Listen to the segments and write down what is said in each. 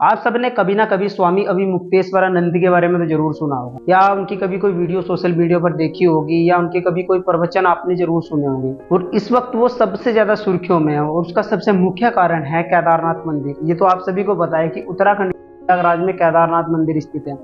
आप सबने कभी ना कभी स्वामी अभिमुक्तेश्वरानंद के बारे में तो जरूर सुना होगा, या उनकी कभी कोई वीडियो सोशल मीडिया पर देखी होगी, या उनके कभी कोई प्रवचन आपने जरूर सुने होंगे। और इस वक्त वो सबसे ज्यादा सुर्खियों में है, और उसका सबसे मुख्य कारण है केदारनाथ मंदिर। ये तो आप सभी को पता है कि उत्तराखंड राज्य में केदारनाथ मंदिर स्थित है।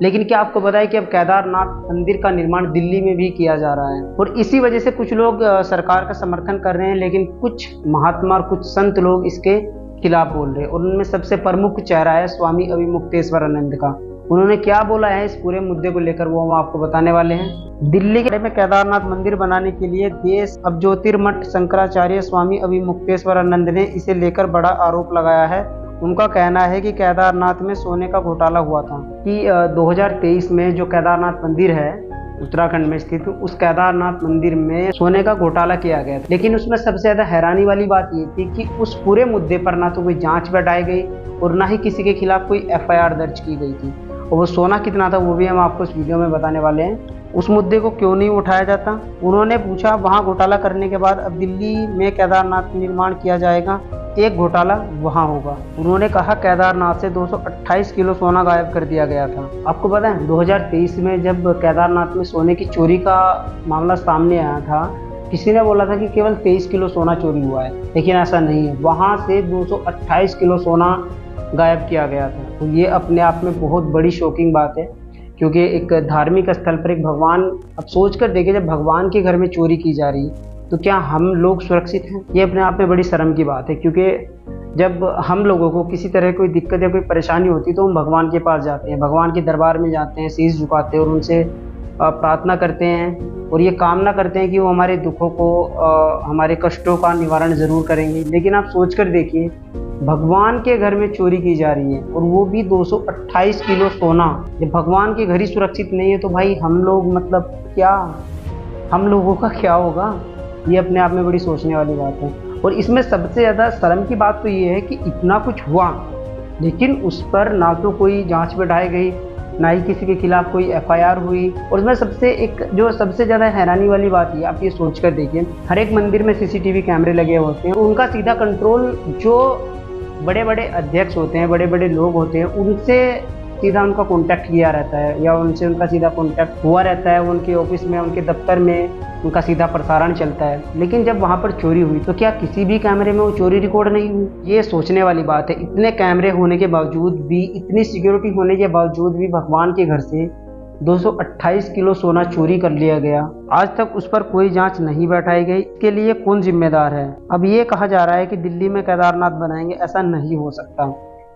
लेकिन क्या आपको पता है कि अब केदारनाथ मंदिर का निर्माण दिल्ली में भी किया जा रहा है, और इसी वजह से कुछ लोग सरकार का समर्थन कर रहे हैं, लेकिन कुछ महात्मा और कुछ संत लोग इसके खिलाफ बोल रहे हैं। और उनमें सबसे प्रमुख चेहरा है स्वामी अभिमुक्तेश्वरानंद का। उन्होंने क्या बोला है इस पूरे मुद्दे को लेकर, वो हम आपको बताने वाले हैं। दिल्ली के में केदारनाथ मंदिर बनाने के लिए देश अब ज्योतिर्मठ शंकराचार्य स्वामी अभिमुक्तेश्वरानंद ने इसे लेकर बड़ा आरोप लगाया है। उनका कहना है कि केदारनाथ में सोने का घोटाला हुआ था, कि 2023 में जो केदारनाथ मंदिर है उत्तराखंड में स्थित, उस केदारनाथ मंदिर में सोने का घोटाला किया गया था। लेकिन उसमें सबसे ज्यादा हैरानी वाली बात ये थी कि उस पूरे मुद्दे पर ना तो कोई जांच बैठाई गई और ना ही किसी के खिलाफ कोई एफआईआर दर्ज की गई थी। और वो सोना कितना था वो भी हम आपको इस वीडियो में बताने वाले हैं। उस मुद्दे को क्यों नहीं उठाया जाता, उन्होंने पूछा। वहां घोटाला करने के बाद अब दिल्ली में केदारनाथ निर्माण किया जाएगा, एक घोटाला वहां होगा। उन्होंने कहा केदारनाथ से 228 किलो सोना गायब कर दिया गया था। आपको पता है 2023 में जब केदारनाथ में सोने की चोरी का मामला सामने आया था, किसी ने बोला था कि केवल 23 किलो सोना चोरी हुआ है, लेकिन ऐसा नहीं है। वहां से 228 किलो सोना गायब किया गया था। तो ये अपने आप में बहुत बड़ी शॉकिंग बात है, क्योंकि एक धार्मिक स्थल पर एक भगवान, अब सोच कर देखिए, जब भगवान के घर में चोरी की जा रही है तो क्या हम लोग सुरक्षित हैं? ये अपने आप में बड़ी शर्म की बात है, क्योंकि जब हम लोगों को किसी तरह कोई दिक्कत या कोई परेशानी होती है तो हम भगवान के पास जाते हैं, भगवान के दरबार में जाते हैं, शीश झुकाते हैं और उनसे प्रार्थना करते हैं, और ये कामना करते हैं कि वो हमारे दुखों को, हमारे कष्टों का निवारण जरूर करेंगे। लेकिन आप सोच कर देखिए, भगवान के घर में चोरी की जा रही है, और वो भी 228 किलो सोना। जब भगवान के घर ही सुरक्षित नहीं है तो भाई हम लोग, मतलब क्या, हम लोगों का क्या होगा? ये अपने आप में बड़ी सोचने वाली बात है। और इसमें सबसे ज़्यादा शर्म की बात तो ये है कि इतना कुछ हुआ, लेकिन उस पर ना तो कोई जांच बैठाई गई, ना ही किसी के खिलाफ कोई एफआईआर हुई। और इसमें सबसे ज़्यादा हैरानी वाली बात ये, आप ये सोच कर देखिए, हर एक मंदिर में सीसीटीवी कैमरे लगे होते हैं, उनका सीधा कंट्रोल जो बड़े बड़े अध्यक्ष होते हैं, बड़े बड़े लोग होते हैं, उनसे सीधा उनका कांटेक्ट किया रहता है, या उनसे उनका सीधा कांटेक्ट हुआ रहता है। उनके ऑफिस में, उनके दफ्तर में उनका सीधा प्रसारण चलता है। लेकिन जब वहां पर चोरी हुई तो क्या किसी भी कैमरे में वो चोरी रिकॉर्ड नहीं हुई? ये सोचने वाली बात है। इतने कैमरे होने के बावजूद भी, इतनी सिक्योरिटी होने के बावजूद भी भगवान के घर से 228 किलो सोना चोरी कर लिया गया। आज तक उस पर कोई जांच नहीं बैठाई गई। इसके लिए कौन जिम्मेदार है? अब ये कहा जा रहा है कि दिल्ली में केदारनाथ बनाएंगे, ऐसा नहीं हो सकता।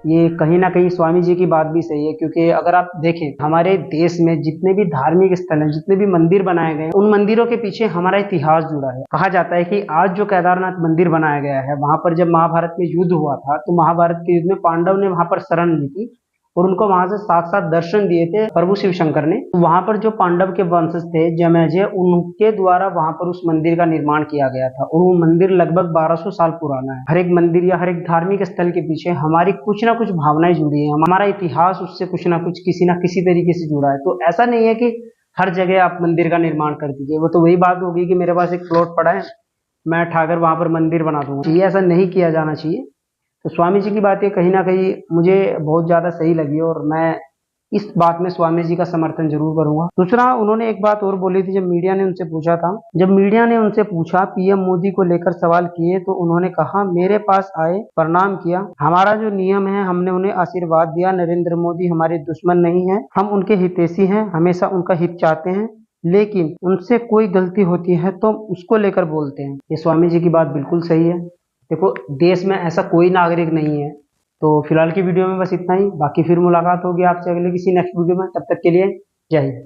ये कहीं ना कहीं स्वामी जी की बात भी सही है, क्योंकि अगर आप देखें हमारे देश में जितने भी धार्मिक स्थल हैं, जितने भी मंदिर बनाए गए हैं, उन मंदिरों के पीछे हमारा इतिहास जुड़ा है। कहा जाता है कि आज जो केदारनाथ मंदिर बनाया गया है, वहां पर जब महाभारत में युद्ध हुआ था, तो महाभारत के युद्ध में पांडव ने वहां पर शरण ली थी, और उनको वहां से साक्षात दर्शन दिए थे प्रभु शिव शंकर ने। वहां पर जो पांडव के वंशज थे, जमैजय, उनके द्वारा वहां पर उस मंदिर का निर्माण किया गया था। और वो मंदिर लगभग 1200 साल पुराना है। हर एक मंदिर या हर एक धार्मिक स्थल के पीछे हमारी कुछ ना कुछ भावनाएं जुड़ी है, हमारा इतिहास उससे कुछ ना कुछ, किसी ना किसी तरीके से जुड़ा है। तो ऐसा नहीं है कि हर जगह आप मंदिर का निर्माण कर दीजिए। वो तो वही बात होगी कि मेरे पास एक प्लॉट पड़ा है, मैं ठाकर वहां पर मंदिर बना दूंगा। ये ऐसा नहीं किया जाना चाहिए। तो स्वामी जी की बातें कहीं ना कहीं मुझे बहुत ज़्यादा सही लगी, और मैं इस बात में स्वामी जी का समर्थन जरूर करूंगा। दूसरा, उन्होंने एक बात और बोली थी, जब मीडिया ने उनसे पूछा था, जब मीडिया ने उनसे पूछा, पीएम मोदी को लेकर सवाल किए, तो उन्होंने कहा, मेरे पास आए, प्रणाम किया, हमारा जो नियम है हमने उन्हें आशीर्वाद दिया। नरेंद्र मोदी हमारे दुश्मन नहीं है, हम उनके हितैषी हैं, हमेशा उनका हित चाहते हैं, लेकिन उनसे कोई गलती होती है तो उसको लेकर बोलते हैं। ये स्वामी जी की बात बिल्कुल सही है। देखो, देश में ऐसा कोई नागरिक नहीं है। तो फिलहाल की वीडियो में बस इतना ही। बाकी फिर मुलाकात होगी आपसे अगले किसी नेक्स्ट वीडियो में। तब तक के लिए जय हिंद।